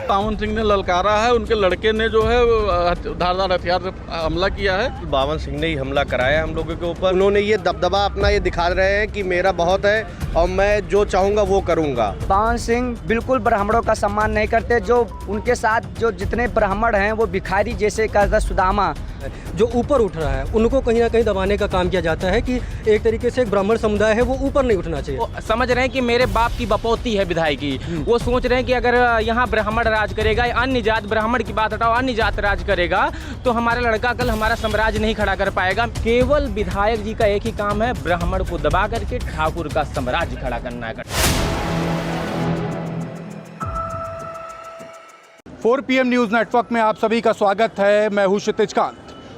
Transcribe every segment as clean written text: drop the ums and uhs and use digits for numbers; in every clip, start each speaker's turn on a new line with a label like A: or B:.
A: बावन सिंह ने ललकारा है, उनके लड़के ने जो है धारदार हथियार से हमला किया है।
B: बावन सिंह ने ही हमला कराया हम लोगों के ऊपर। उन्होंने ये दबदबा अपना ये दिखा रहे हैं कि मेरा बहुत है और मैं जो चाहूँगा वो करूँगा।
C: बावन सिंह बिल्कुल ब्राह्मणों का सम्मान नहीं करते। जो उनके साथ जो जितने ब्राह्मण हैं वो भिखारी जैसे का सुदामा
D: जो ऊपर उठ रहा है उनको कहीं ना कहीं दबाने का काम किया जाता है कि एक तरीके से एक ब्राह्मण समुदाय है वो ऊपर नहीं उठना चाहिए।
E: वो समझ रहे हैं कि मेरे बाप की बपौती है विधायकी। वो सोच रहे हैं कि अगर यहाँ ब्राह्मण राज करेगा, अन्य जात, ब्राह्मण की बात हटाओ, अन्य जात राज करेगा तो हमारा लड़का कल हमारा साम्राज्य नहीं खड़ा कर पाएगा। केवल विधायक जी का एक ही काम है, ब्राह्मण को दबा करके ठाकुर का साम्राज्य खड़ा करना है।
F: 4 PM न्यूज़ नेटवर्क में आप सभी का स्वागत है। मैं हूं क्षितिज कांत।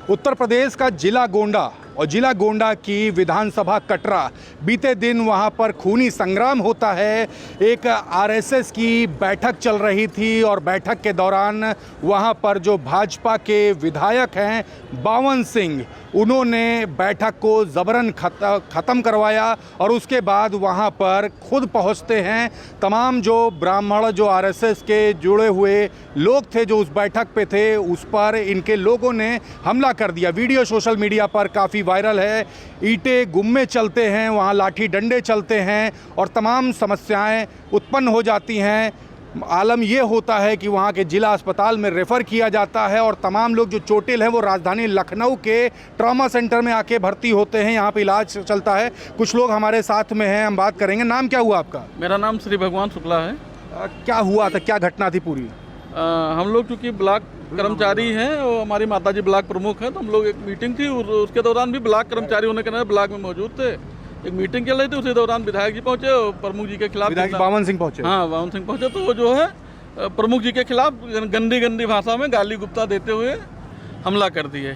F: उत्तर प्रदेश का जिला गोंडा और जिला गोंडा की विधानसभा कटरा, बीते दिन वहां पर खूनी संग्राम होता है। एक RSS की बैठक चल रही थी और बैठक के दौरान वहां पर जो भाजपा के विधायक हैं बावन सिंह, उन्होंने बैठक को ज़बरन ख़त्म करवाया और उसके बाद वहां पर खुद पहुंचते हैं। तमाम जो ब्राह्मण जो RSS के जुड़े हुए लोग थे जो उस बैठक पे थे, उस पर इनके लोगों ने हमला कर दिया। वीडियो सोशल मीडिया पर काफ़ी वायरल है। ईंटें गुम्मे चलते हैं, वहाँ लाठी डंडे चलते हैं और तमाम समस्याएं उत्पन्न हो जाती हैं। आलम ये होता है कि वहाँ के जिला अस्पताल में रेफ़र किया जाता है और तमाम लोग जो चोटिल हैं वो राजधानी लखनऊ के ट्रॉमा सेंटर में आके भर्ती होते हैं, यहाँ पे इलाज चलता है। कुछ लोग हमारे साथ में हैं, हम बात करेंगे। नाम क्या हुआ आपका?
A: मेरा नाम श्री भगवान शुक्ला है।
F: क्या हुआ था, क्या घटना थी पूरी?
A: हम लोग चूँकि ब्लॉक कर्मचारी हैं और हमारी माताजी ब्लॉक प्रमुख हैं, तो हम लोग एक मीटिंग थी और उसके दौरान भी ब्लॉक कर्मचारी होने के नाते ब्लॉक में मौजूद थे। एक मीटिंग चल रही थी, उसी दौरान विधायक जी पहुंचे और प्रमुख जी के खिलाफ,
F: विधायक बावन सिंह पहुंचे।
A: हाँ, बावन सिंह पहुंचे तो वो जो है प्रमुख जी के खिलाफ गंदी भाषा में गाली गुप्ता देते हुए हमला कर दिए।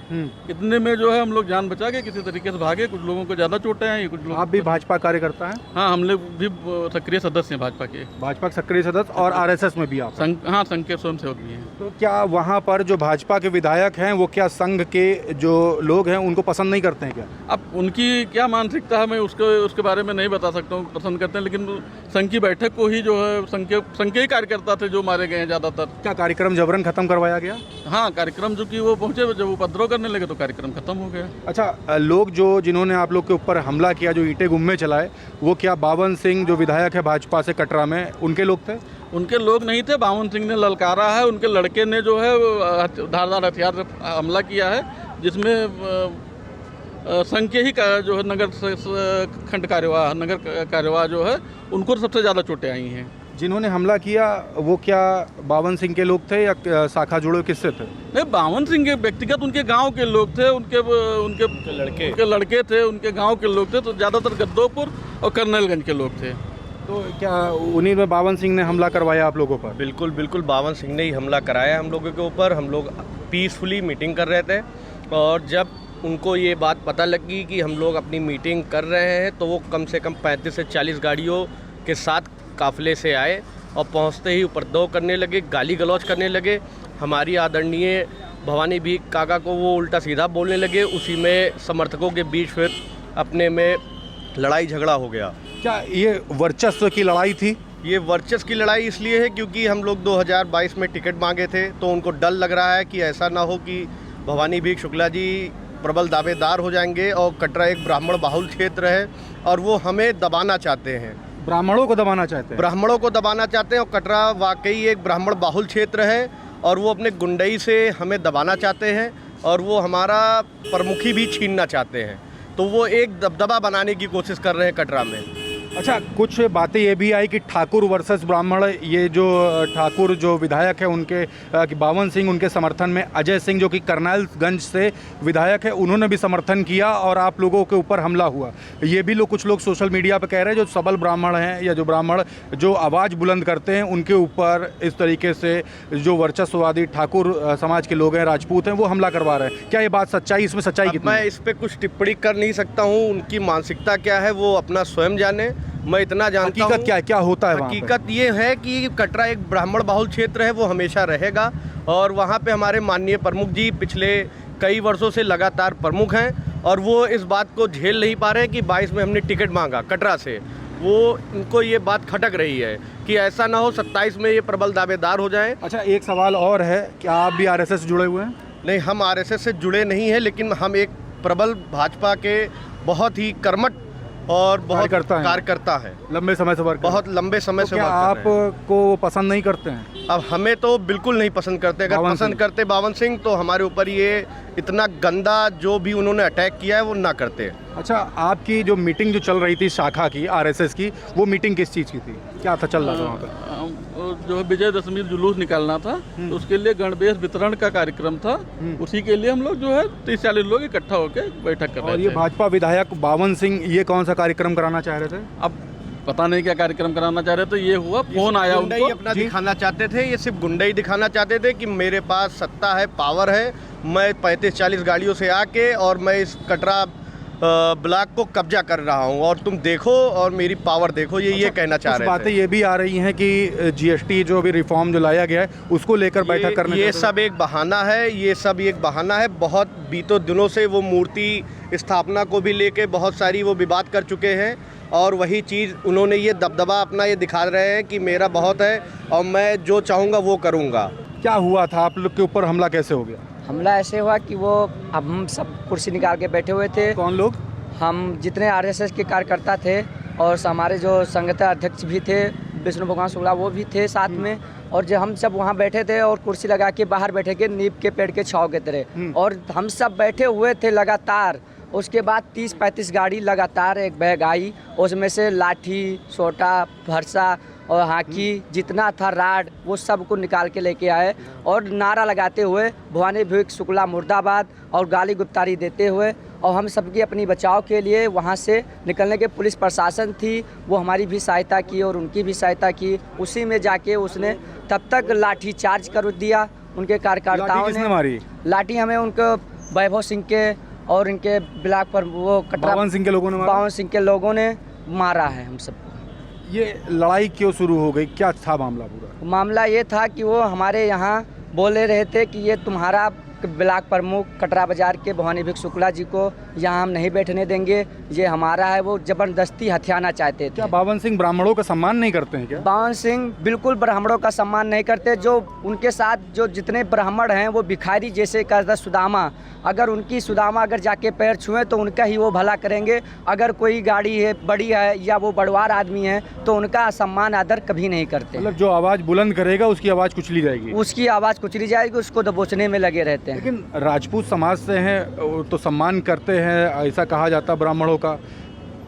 A: इतने में जो है हम लोग जान बचा के किसी तरीके से भागे। कुछ लोगों को ज़्यादा चोटें आई, कुछ लोग।
F: आप भी भाजपा कार्यकर्ता हैं?
A: हाँ, हम लोग भी सक्रिय सदस्य हैं भाजपा के।
F: भाजपा के सक्रिय सदस्य और RSS में भी आप?
A: हाँ, संघ के स्वयं सेवक भी हैं।
F: तो क्या वहाँ पर जो भाजपा के विधायक हैं वो क्या संघ के जो लोग हैं उनको पसंद नहीं करते हैं क्या?
A: अब उनकी क्या मानसिकता है मैं उसके बारे में नहीं बता सकता हूँ। पसंद करते हैं, लेकिन संघ की बैठक को ही जो है संघ के ही कार्यकर्ता थे जो मारे गए हैं ज़्यादातर।
F: क्या कार्यक्रम जबरन खत्म करवाया गया?
A: हाँ, कार्यक्रम जो कि वो पहुँचे, जब उपद्रव करने लगे तो कार्यक्रम खत्म हो गया।
F: अच्छा, लोग जिन्होंने आप लोग के ऊपर हमला किया, जो ईंटें गुम्मे चलाए, वो क्या बावन सिंह जो विधायक है भाजपा से कटरा में, उनके लोग थे? उनके
A: लोग नहीं थे। बावन सिंह ने ललकारा है, उनके लड़के ने जो है धारदार हथियार से हमला किया है, जिसमें संघ के ही जो है नगर कार्यवाह जो है उनको सबसे ज़्यादा चोटें आई हैं।
F: जिन्होंने हमला किया वो क्या बावन सिंह के लोग थे या शाखा जुड़े किससे थे?
A: नहीं, बावन सिंह के व्यक्तिगत उनके गांव के लोग थे, उनके लड़के थे, उनके गांव के लोग थे। तो ज़्यादातर गद्दोपुर और कर्नलगंज के लोग थे।
F: तो क्या उन्हीं में बावन सिंह ने हमला करवाया आप लोगों पर?
B: बिल्कुल बावन सिंह ने ही हमला कराया हम लोगों के ऊपर। हम लोग पीसफुली मीटिंग कर रहे थे और जब उनको ये बात पता लगी कि हम लोग अपनी मीटिंग कर रहे हैं तो वो कम से कम 35 से 40 गाड़ियों के साथ काफ़िले से आए और पहुंचते ही उपद्रव करने लगे, गाली गलौज करने लगे। हमारी आदरणीय भवानी भी काका को वो उल्टा सीधा बोलने लगे। उसी में समर्थकों के बीच फिर अपने में लड़ाई झगड़ा हो गया।
F: क्या ये वर्चस्व की लड़ाई थी?
B: ये वर्चस्व की लड़ाई इसलिए है क्योंकि हम लोग 2022 में टिकट मांगे थे, तो उनको डर लग रहा है कि ऐसा ना हो कि भवानी भी शुक्ला जी प्रबल दावेदार हो जाएंगे और कटरा एक ब्राह्मण बाहुल क्षेत्र है और वो हमें दबाना चाहते हैं।
F: ब्राह्मणों को दबाना चाहते हैं?
B: ब्राह्मणों को दबाना चाहते हैं और कटरा वाकई एक ब्राह्मण बाहुल क्षेत्र है और वो अपने गुंडई से हमें दबाना चाहते हैं और वो हमारा प्रमुखी भी छीनना चाहते हैं। तो वो एक दबदबा बनाने की कोशिश कर रहे हैं कटरा में।
F: अच्छा, कुछ बातें ये भी आई कि ठाकुर वर्सेस ब्राह्मण, ये जो ठाकुर जो विधायक है उनके कि बावन सिंह, उनके समर्थन में अजय सिंह जो कि कर्नलगंज से विधायक है, उन्होंने भी समर्थन किया और आप लोगों के ऊपर हमला हुआ। ये भी कुछ लोग सोशल मीडिया पर कह रहे हैं जो सबल ब्राह्मण हैं या जो ब्राह्मण जो आवाज़ बुलंद करते हैं उनके ऊपर इस तरीके से जो वर्चस्ववादी ठाकुर समाज के लोग हैं, राजपूत हैं, वो हमला करवा रहे हैं। क्या ये बात सच्चाई, इसमें सच्चाई कितनी?
B: मैं इस पर कुछ टिप्पणी कर नहीं सकता हूँ। उनकी मानसिकता क्या है वो अपना स्वयं जाने। मैं इतना जानता हूँ
F: हकीकत क्या होता है?
B: हकीकत ये है कि कटरा एक ब्राह्मण बाहुल क्षेत्र है, वो हमेशा रहेगा और वहाँ पे हमारे माननीय प्रमुख जी पिछले कई वर्षों से लगातार प्रमुख हैं और वो इस बात को झेल नहीं पा रहे हैं कि 22 में हमने टिकट मांगा कटरा से। वो इनको ये बात खटक रही है कि ऐसा ना हो 27 में ये प्रबल दावेदार हो जाएं।
F: अच्छा, एक सवाल और है, क्या आप भी आरएसएस से जुड़े हुए हैं?
B: नहीं, हम आरएसएस से जुड़े नहीं हैं, लेकिन हम एक प्रबल भाजपा के बहुत ही कर्मठ और बहुत कार्यकर्ता है।
F: लंबे समय से वर्क
B: बहुत लंबे समय से
F: क्या
B: वर्क कर रहे हैं।
F: आपको पसंद नहीं करते हैं?
B: अब हमें तो बिल्कुल नहीं पसंद करते। अगर पसंद करते बावन सिंह तो हमारे ऊपर ये इतना गंदा जो भी उन्होंने अटैक किया है वो ना करते।
F: अच्छा, आपकी जो मीटिंग जो चल रही थी शाखा की, आरएसएस की, वो मीटिंग किस चीज़ की थी? क्या था चल रहा था वहाँ पर?
A: जो है विजयदशमी जुलूस निकालना था, तो उसके लिए गणवेश वितरण का कार्यक्रम था। उसी के लिए हम लोग जो है 30-40 लोग इकट्ठा होकर बैठक कर रहे थे।
F: और ये भाजपा विधायक बावन सिंह ये कौन सा कार्यक्रम कराना चाह रहे थे?
A: अब पता नहीं क्या कार्यक्रम कराना चाह रहे थे। ये हुआ, फोन आया उनको।
B: अपना दिखाना चाहते थे, ये सिर्फ गुंडा ही दिखाना चाहते थे कि मेरे पास सत्ता है, पावर है, मैं 35-40 गाड़ियों से आके और मैं इस कटरा ब्लॉक को कब्जा कर रहा हूं और तुम देखो और मेरी पावर देखो। ये कहना चाह रहे थे।
F: बातें ये भी आ रही हैं कि जीएसटी जो भी रिफॉर्म जो लाया गया है उसको लेकर बैठक करने।
B: ये सब एक बहाना है, ये सब एक बहाना है। बहुत बीतों दिनों से वो मूर्ति स्थापना को भी लेके बहुत सारी वो विवाद कर चुके हैं और वही चीज़ उन्होंने ये दबदबा अपना ये दिखा रहे हैं कि मेरा बहुत है और मैं जो चाहूँगा वो करूँगा।
F: क्या हुआ था? आप लोग के ऊपर हमला कैसे हो गया?
C: हमला ऐसे हुआ कि वो अब हम सब कुर्सी निकाल के बैठे हुए थे।
F: कौन लोग?
C: हम जितने आरएसएस के कार्यकर्ता थे और हमारे जो संगठन अध्यक्ष भी थे, विष्णु भगवान शुक्ला, वो भी थे साथ में। और जो हम सब वहाँ बैठे थे और कुर्सी लगा के बाहर बैठे के नीम के पेड़ के छांव के तरह, और हम सब बैठे हुए थे लगातार। उसके बाद 30-35 गाड़ी लगातार एक बैग आई, उसमें से लाठी, सोटा, फरसा और हाकी जितना था राड, वो सब को निकाल के लेके आए और नारा लगाते हुए भवानी विवेक शुक्ला मुर्दाबाद और गाली गुप्तारी देते हुए, और हम सबकी अपनी बचाव के लिए वहाँ से निकलने के पुलिस प्रशासन थी, वो हमारी भी सहायता की और उनकी भी सहायता की। उसी में जाके उसने तब तक लाठी चार्ज कर दिया उनके कार्यकर्ताओं ने।
F: मारी
C: लाठी हमें उनको वैभव सिंह के और इनके ब्लॉक पर वो कटरा
F: बावन सिंह के लोगों ने मारा।
C: बावन सिंह के लोगों ने मारा है हम सबको।
F: ये लड़ाई क्यों शुरू हो गई? क्या था मामला पूरा?
C: मामला ये था कि वो हमारे यहाँ बोले रहे थे कि ये तुम्हारा ब्लॉक प्रमुख कटरा बाजार के भवानी विवेक शुक्ला जी को यहाँ हम नहीं बैठने देंगे, ये हमारा है। वो जबरदस्ती हथियाना चाहते थे।
F: क्या बावन सिंह ब्राह्मणों का सम्मान नहीं करते हैं क्या?
C: बावन सिंह बिल्कुल ब्राह्मणों का सम्मान नहीं करते। जो उनके साथ जो जितने ब्राह्मण हैं वो भिखारी जैसे करता सुदामा, अगर उनकी सुदामा अगर जाके पैर छुएं तो उनका ही वो भला करेंगे। अगर कोई गाड़ी है बड़ी है या वो बड़वार आदमी है तो उनका सम्मान आदर कभी नहीं करते।
F: मतलब जो आवाज़ बुलंद करेगा उसकी आवाज़ कुचली जाएगी।
C: उसकी आवाज़ कुचली जाएगी, उसको दबोचने में लगे रहते हैं।
F: लेकिन राजपूत समाज से हैं तो सम्मान करते हैं, ऐसा कहा जाता ब्राह्मणों का।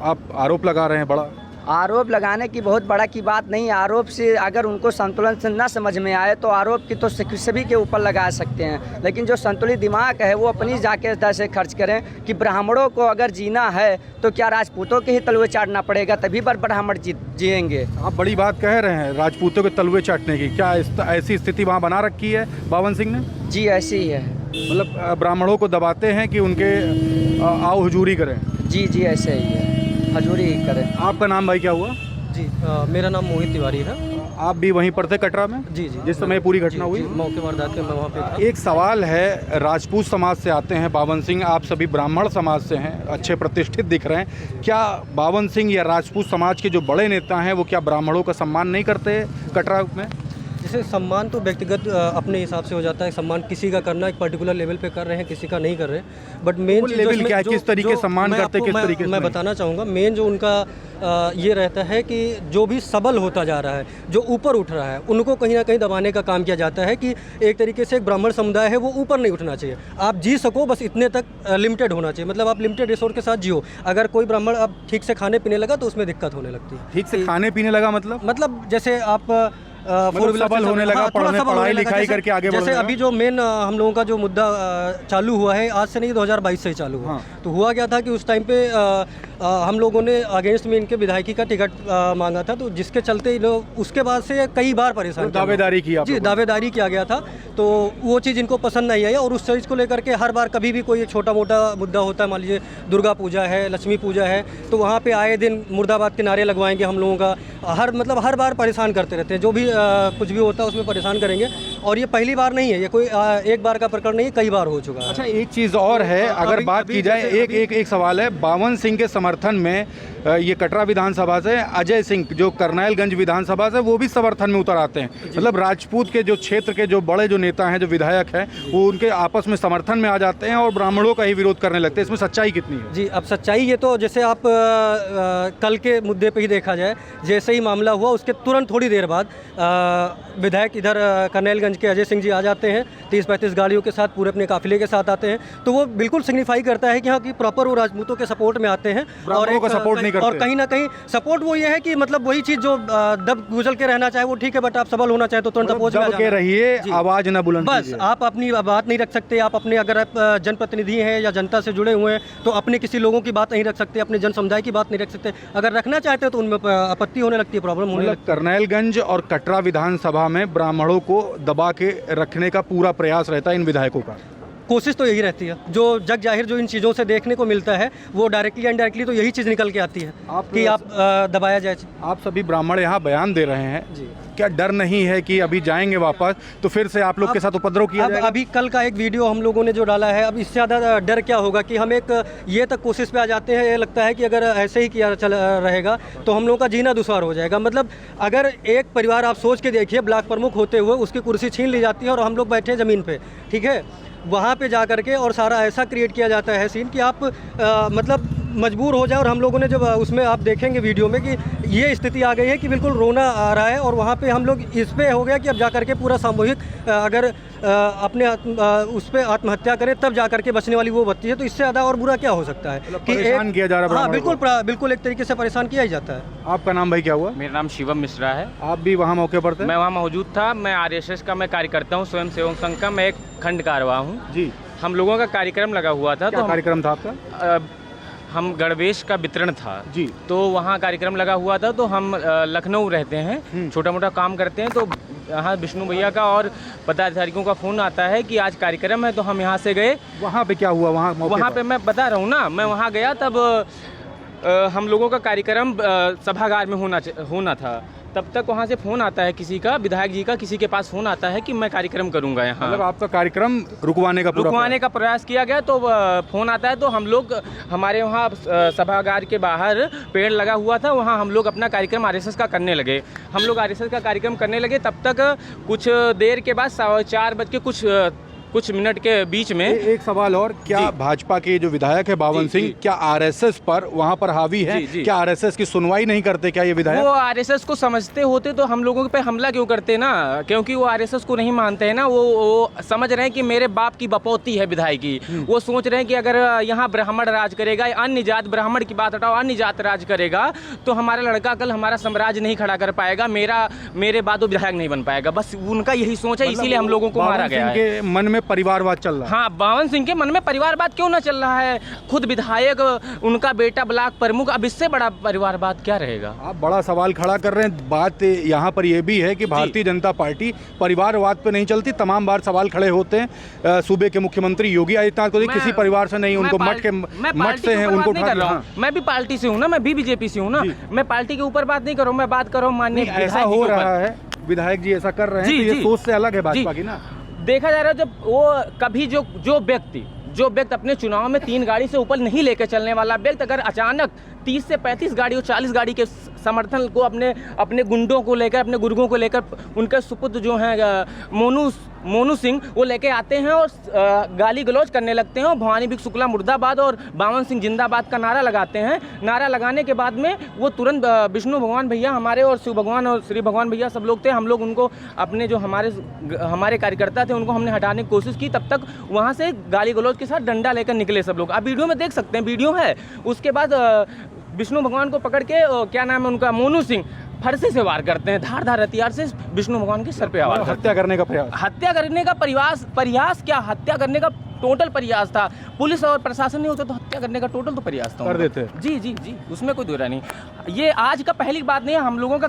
F: आप आरोप लगा रहे हैं बड़ा।
C: आरोप लगाने की बहुत बड़ा की बात नहीं। आरोप से अगर उनको संतुलन से ना समझ में आए तो आरोप की तो सभी के ऊपर लगा सकते हैं, लेकिन जो संतुलित दिमाग है वो अपनी जाके से खर्च करें कि ब्राह्मणों को अगर जीना है तो क्या राजपूतों के ही तलवे चाटना पड़ेगा, तभी पर ब्राह्मण जिएंगे।
F: आप बड़ी बात कह रहे हैं राजपूतों के तलवे चाटने की। क्या ऐसी स्थिति वहाँ बना रखी है बावन सिंह ने?
C: जी ऐसी ही है।
F: मतलब ब्राह्मणों को दबाते हैं कि उनके आओ हुजूरी करें।
C: जी जी ऐसे ही है, हजूरी ही करें।
F: आपका नाम भाई क्या हुआ?
D: जी मेरा नाम मोहित तिवारी है।
F: आप भी वहीं पर थे कटरा में?
D: जी जी।
F: जिस समय पूरी घटना हुई?
D: मौके वारदात के मैं वहाँ पे था।
F: एक सवाल है, राजपूत समाज से आते हैं बावन सिंह, आप सभी ब्राह्मण समाज से हैं, अच्छे प्रतिष्ठित दिख रहे हैं। क्या बावन सिंह या राजपूत समाज के जो बड़े नेता हैं वो क्या ब्राह्मणों का सम्मान नहीं करते कटरा में?
D: जैसे सम्मान तो व्यक्तिगत अपने हिसाब से हो जाता है। सम्मान किसी का करना एक पर्टिकुलर लेवल पे कर रहे हैं, किसी का नहीं कर रहे। बट मेन
F: लेवल क्या है, किस तरीके सम्मान करते, किस तरीके से
D: मैं बताना चाहूँगा। मेन जो उनका ये रहता है कि जो भी सबल होता जा रहा है, जो ऊपर उठ रहा है, उनको कहीं ना कहीं दबाने का काम किया जाता है कि एक तरीके से एक ब्राह्मण समुदाय है वो ऊपर नहीं उठना चाहिए। आप जी सको बस इतने तक लिमिटेड होना चाहिए, मतलब आप लिमिटेड रिसोर्स के साथ जियो। अगर कोई ब्राह्मण अब ठीक से खाने पीने लगा तो उसमें दिक्कत होने लगती है।
F: ठीक से खाने पीने लगा मतलब
D: जैसे आप
F: सबल होने लगा, पढ़ाई लिखाई करके आगे बढ़
D: जैसे अभी जो मेन हम लोगों का जो मुद्दा चालू हुआ है, आज से नहीं 2022 से ही चालू हुआ। तो हुआ क्या था कि उस टाइम पे हम लोगों ने अगेंस्ट में इनके विधायकी का टिकट मांगा था, तो जिसके चलते लोग उसके बाद से कई बार परेशान
F: दावेदारी की।
D: जी दावेदारी किया गया था, तो वो चीज़ इनको पसंद नहीं आई और उस चीज़ को लेकर के हर बार कभी भी कोई छोटा मोटा मुद्दा होता है, मान लीजिए दुर्गा पूजा है, लक्ष्मी पूजा है, तो वहाँ पे आए दिन मुर्दाबाद के नारे लगवाएंगे हम लोगों का। हर बार परेशान करते रहते हैं। जो भी कुछ भी होता है उसमें परेशान करेंगे और ये पहली बार नहीं है, ये कोई एक बार का प्रकरण नहीं है, कई बार हो चुका है।
F: अच्छा, एक चीज़ और है, अगर बात की जाए, एक सवाल है, बावन सिंह के समर्थन में ये कटरा विधानसभा से अजय सिंह जो करनाइलगंज विधानसभा से वो भी समर्थन में उतर आते हैं। मतलब राजपूत के जो क्षेत्र के जो बड़े जो नेता हैं, जो विधायक हैं, वो उनके आपस में समर्थन में आ जाते हैं और ब्राह्मणों का ही विरोध करने लगते हैं। इसमें सच्चाई कितनी है?
D: जी, अब सच्चाई ये तो जैसे आप कल के मुद्दे पे ही देखा जाए, जैसे ही मामला हुआ उसके तुरंत थोड़ी देर बाद विधायक इधर करनाइलगंज के अजय सिंह जी आ जाते हैं, 30-35 गाड़ियों के साथ, पूरे अपने काफिले के साथ आते हैं। तो वो बिल्कुल सिग्निफाई करता है कि हाँ, कि प्रॉपर वो राजपूतों के सपोर्ट में आते हैं और
F: का सपोर्ट नहीं करते।
D: और कहीं ना कहीं सपोर्ट वो ये है कि मतलब वही चीज़ जो दब गुजल के रहना चाहे वो ठीक है, बट आप सबल होना चाहे तो तुरंत अपोज में आ
F: दब के रहिए, आवाज न बुलंद
D: बस
F: कीजिए।
D: आप अपनी बात नहीं रख सकते। आप अपने, अगर आप जनप्रतिनिधि हैं या जनता से जुड़े हुए हैं, तो अपने किसी लोगों की बात नहीं रख सकते, अपने जन समुदाय की बात नहीं रख सकते। अगर रखना चाहते हैं तो उनमें आपत्ति होने लगती है, प्रॉब्लम होने लगती है।
F: करनाइलगंज और कटरा विधानसभा में ब्राह्मणों को दबा के रखने का पूरा प्रयास रहता है इन विधायकों का।
D: कोशिश तो यही रहती है, जो जग जाहिर जो इन चीज़ों से देखने को मिलता है, वो डायरेक्टली इनडायरेक्टली तो यही चीज़ निकल के आती है कि आप दबाया जाए।
F: आप सभी ब्राह्मण यहाँ बयान दे रहे हैं
D: जी।
F: क्या डर नहीं है कि अभी जाएंगे वापस तो फिर से आप लोग के साथ उपद्रव किया जाएगा?
D: अभी कल का एक वीडियो हम लोगों ने जो डाला है, अब इससे ज़्यादा डर क्या होगा कि हम एक ये तक कोशिश पे आ जाते हैं, ये लगता है कि अगर ऐसे ही किया चल रहेगा तो हम लोगों का जीना दुश्वार हो जाएगा। मतलब अगर एक परिवार, आप सोच के देखिए, ब्लॉक प्रमुख होते हुए उसकी कुर्सी छीन ली जाती है और हम लोग बैठे हैं ज़मीन पे, ठीक है, वहाँ पे जा करके और सारा ऐसा क्रिएट किया जाता है सीन कि आप मतलब मजबूर हो जाए। और हम लोगों ने जब उसमें आप देखेंगे वीडियो में कि ये स्थिति आ गई है कि बिल्कुल रोना आ रहा है, और वहाँ पे हम लोग इस पे हो गया कि अब जा करके पूरा सामूहिक अगर अपने उस पर आत्महत्या करें तब जा करके बचने वाली वो बत्ती है। तो इससे ज़्यादा और बुरा क्या हो सकता है कि
F: परेशान किया जा रहा है।
D: हाँ, बिल्कुल एक तरीके से परेशान किया ही जाता है।
F: आपका नाम भाई क्या हुआ?
E: मेरा नाम शिवम मिश्रा है।
F: आप भी वहाँ मौके पर थे?
E: मैं वहाँ मौजूद था। मैं आरएसएस का मैं कार्यकर्ता हूँ, स्वयं सेवक संघ का मैं एक खंड कारवा हूँ
F: जी।
E: हम लोगों का कार्यक्रम लगा हुआ था।
F: क्या
E: तो
F: कार्यक्रम था आपका?
E: हम गणवेश का वितरण था
F: जी।
E: तो वहाँ कार्यक्रम लगा हुआ था। तो हम लखनऊ रहते हैं, छोटा मोटा काम करते हैं। तो यहाँ विष्णु भैया का और पदाधिकारियों का फ़ोन आता है कि आज कार्यक्रम है, तो हम यहाँ से गए।
F: वहाँ पे क्या हुआ? वहाँ
E: पे मैं बता रहा हूँ ना, मैं वहाँ गया तब हम लोगों का कार्यक्रम सभागार में होना था। तब तक वहाँ से फ़ोन आता है किसी का, विधायक जी का किसी के पास फ़ोन आता है कि मैं कार्यक्रम करूँगा यहाँ।
F: मतलब आपका कार्यक्रम रुकवाने का
E: प्रयास किया गया। तो फ़ोन आता है, तो हम लोग, हमारे वहाँ सभागार के बाहर पेड़ लगा हुआ था, वहाँ हम लोग अपना कार्यक्रम आरएसएस का करने लगे। हम लोग आरएसएस का कार्यक्रम करने लगे। तब तक कुछ देर के बाद 4:04 कुछ मिनट के बीच में
F: एक सवाल और, क्या भाजपा के जो विधायक है बावन सिंह, क्या आरएसएस पर वहाँ पर हावी है? क्या आरएसएस की सुनवाई नहीं करते क्या ये विधायक?
E: वो आरएसएस को समझते होते तो हम लोगों पे हमला क्यों करते ना, क्योंकि वो आरएसएस को नहीं मानते हैं ना। वो समझ रहे हैं कि मेरे बाप की बपौती है विधायकी। वो सोच रहे हैं कि अगर यहाँ ब्राह्मण राज करेगा, अन्य जात, ब्राह्मण की बात हटाओ, अन्य जात राज करेगा तो हमारा लड़का कल हमारा साम्राज्य नहीं खड़ा कर पाएगा, मेरे बाद वो विधायक नहीं बन पाएगा। बस उनका यही सोच है, इसीलिए हम लोगों को मारा गया है।
F: मन में परिवारवाद चल रहा है।
E: हाँ, बावन सिंह के मन में परिवारवाद क्यों ना चल रहा है? खुद विधायक, उनका बेटा ब्लॉक प्रमुख, अब इससे बड़ा परिवारवाद क्या रहेगा?
F: आप बड़ा सवाल खड़ा कर रहे हैं। बात यहाँ पर यह भी है कि भारतीय जनता पार्टी परिवारवाद पे नहीं चलती। तमाम बार सवाल खड़े होते हैं सूबे के मुख्यमंत्री योगी आदित्यनाथ को, किसी परिवार से नहीं, उनको मठ से हैं, उनको
E: कर रहा हूँ। मैं भी पार्टी से हूँ ना, मैं भी बीजेपी से हूँ ना। मैं पार्टी के ऊपर बात नहीं कर रहा हूँ, मैं बात कर रहा हूँ माननीय
F: ऐसा हो रहा है, विधायक जी ऐसा कर रहे हैं, तो ये सोच से अलग है भाजपा की ना।
E: देखा जा रहा है, जब वो कभी जो व्यक्ति अपने चुनाव में 3 गाड़ी से ऊपर नहीं लेकर चलने वाला व्यक्ति अगर अचानक 30 से 35 गाड़ी और 40 गाड़ी के समर्थन को अपने गुंडों को लेकर, अपने गुर्गों को लेकर, उनके सुपुत्र जो हैं मोनू सिंह, वो लेके आते हैं और गाली गलौज करने लगते हैं और भवानी बिक शुक्ला मुर्दाबाद और बावन सिंह जिंदाबाद का नारा लगाते हैं। नारा लगाने के बाद में वो तुरंत विष्णु भगवान भैया हमारे और शिव भगवान और श्री भगवान भैया सब लोग थे, हम लोग उनको अपने जो हमारे कार्यकर्ता थे उनको हमने हटाने की कोशिश की। तब तक वहाँ से गाली गलौज के साथ डंडा लेकर निकले सब लोग। आप वीडियो में देख सकते हैं, वीडियो है। उसके बाद विष्णु भगवान को पकड़ के, क्या नाम है उनका, मोनू सिंह, फरसे से वार करते हैं, धार हथियार से विष्णु भगवान के सर पे वार करते हैं।
F: हत्या करने का
E: प्रयास क्या, हत्या करने का टोटल प्रयास था। पुलिस और प्रशासन नहीं होता तो हत्या करने का टोटल तो प्रयास था,
F: कर देते।
E: जी, उसमें कोई दोहरा नहीं। ये आज का पहली बात नहीं है। हम लोगों का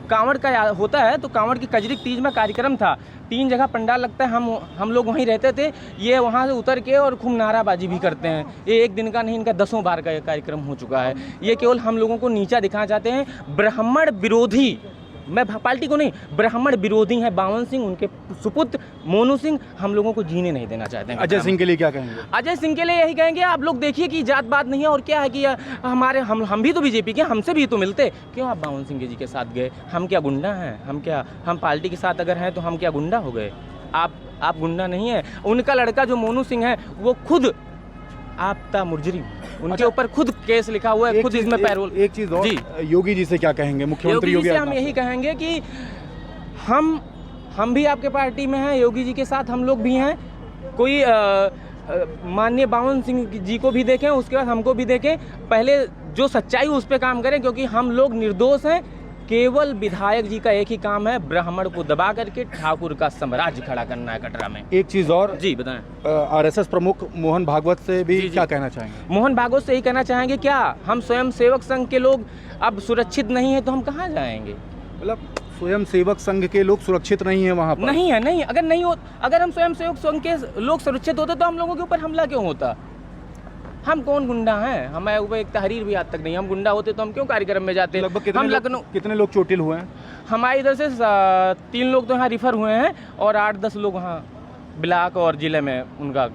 E: कांवड़ का होता है, तो कांवड़ की कजरी तीज में कार्यक्रम था। 3 जगह पंडाल लगता है, हम लोग वहीं रहते थे। ये वहाँ से उतर के और खूब नाराबाजी भी करते हैं। ये एक दिन का नहीं, इनका 10 बार का कार्यक्रम हो चुका है। ये केवल हम लोगों को नीचा दिखाना चाहते हैं। ब्राह्मण विरोधी मैं पार्टी को नहीं, ब्राह्मण विरोधी हैं बावन सिंह, उनके सुपुत्र मोनू सिंह हम लोगों को जीने नहीं देना चाहते हैं।
F: अजय सिंह के लिए क्या कहेंगे?
E: अजय सिंह के लिए यही कहेंगे, आप लोग देखिए कि जात बात नहीं है, और क्या है कि हमारे हम भी तो बीजेपी के, हमसे भी तो मिलते, क्यों आप बावन सिंह जी के साथ गए? हम क्या गुंडा हैं? हम पार्टी के साथ अगर हैं तो हम क्या गुंडा हो गए? आप गुंडा नहीं है। उनका लड़का जो मोनू सिंह है वो खुद आपता मुजरिम, उनके ऊपर खुद केस लिखा हुआ है, खुद इसमें पैरोल।
F: एक चीज और, योगी जी से क्या कहेंगे? मुख्यमंत्री योगी
E: से हम यही कहेंगे कि हम भी आपके पार्टी में हैं, योगी जी के साथ हम लोग भी हैं। कोई माननीय बावन सिंह जी को भी देखें, उसके बाद हमको भी देखें, पहले जो सच्चाई उस पर काम करें, क्योंकि हम लोग निर्दोष हैं। केवल विधायक जी का एक ही काम है, ब्राह्मण को दबा करके ठाकुर का साम्राज्य खड़ा करना है कटरा में।
F: एक चीज और
E: जी बताएं।
F: आरएसएस प्रमुख मोहन भागवत से भी क्या कहना चाहेंगे?
E: मोहन भागवत से यही कहना चाहेंगे, क्या हम स्वयं सेवक संघ के लोग अब सुरक्षित नहीं है तो हम कहाँ जाएंगे?
F: मतलब स्वयं सेवक संघ के लोग सुरक्षित नहीं है वहाँ पर?
E: नहीं है, नहीं। अगर हम स्वयं सेवक संघ के लोग सुरक्षित होते तो हम लोगों के ऊपर हमला क्यों होता? हम कौन गुंडा हैं? हमें ऊपर एक तहरीर भी आज तक नहीं। हम गुंडा होते तो हम क्यों कार्यक्रम में जाते?
F: लगभग
E: हम लखनऊ
F: कितने लोग चोटिल हुए हैं?
E: हमारे इधर से 3 लोग तो यहाँ रिफर हुए हैं, और 8-10 लोग वहाँ ब्लॉक और जिले में उनका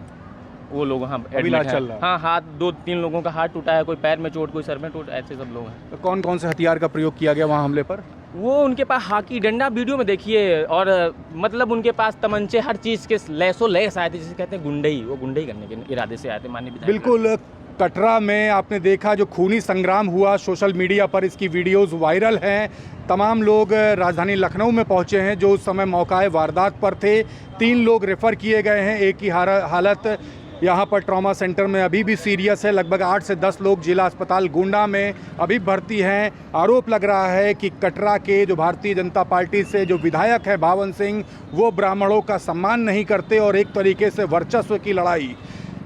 E: वो लोग वहाँ एडमिट
F: चल रहा है।
E: हाँ, हाथ 2-3 लोगों का हाथ टूटा है, कोई पैर में चोट, कोई सर में चोट, ऐसे सब लोग हैं।
F: तो कौन कौन से हथियार का प्रयोग किया गया वहाँ हमले पर?
E: वो उनके पास हाकी डंडा, वीडियो में देखिए, और मतलब उनके पास तमंचे, हर चीज़ के लैसो लैस आए थे, जिसे कहते हैं गुंडई। वो गुंडई करने के इरादे से आए थे माननीय विधायक।
F: बिल्कुल। कटरा में आपने देखा जो खूनी संग्राम हुआ, सोशल मीडिया पर इसकी वीडियोस वायरल हैं। तमाम लोग राजधानी लखनऊ में पहुंचे हैं जो उस समय मौकाए वारदात पर थे। 3 लोग रेफ़र किए गए हैं। एक की हालत यहाँ पर ट्रॉमा सेंटर में अभी भी सीरियस है। लगभग 8 से 10 लोग जिला अस्पताल गोंडा में अभी भर्ती हैं। आरोप लग रहा है कि कटरा के जो भारतीय जनता पार्टी से जो विधायक है बावन सिंह, वो ब्राह्मणों का सम्मान नहीं करते और एक तरीके से वर्चस्व की लड़ाई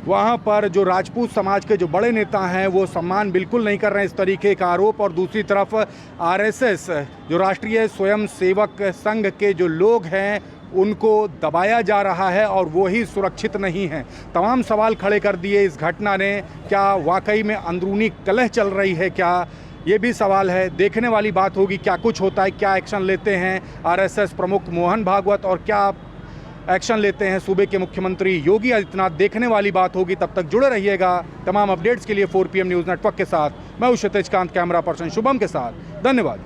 F: वहाँ पर जो राजपूत समाज के जो बड़े नेता हैं वो सम्मान बिल्कुल नहीं कर रहे हैं, इस तरीके का आरोप। और दूसरी तरफ आरएसएस जो राष्ट्रीय स्वयं सेवक संघ के जो लोग हैं उनको दबाया जा रहा है और वो ही सुरक्षित नहीं हैं। तमाम सवाल खड़े कर दिए इस घटना ने। क्या वाकई में अंदरूनी कलह चल रही है क्या? ये भी सवाल है। देखने वाली बात होगी क्या कुछ होता है, क्या एक्शन लेते हैं आरएसएस प्रमुख मोहन भागवत और क्या एक्शन लेते हैं सूबे के मुख्यमंत्री योगी आदित्यनाथ। देखने वाली बात होगी। तब तक जुड़े रहिएगा तमाम अपडेट्स के लिए 4 PM न्यूज़ नेटवर्क के साथ। मैं हूं क्षितिज कांत, कैमरा पर्सन शुभम के साथ। धन्यवाद।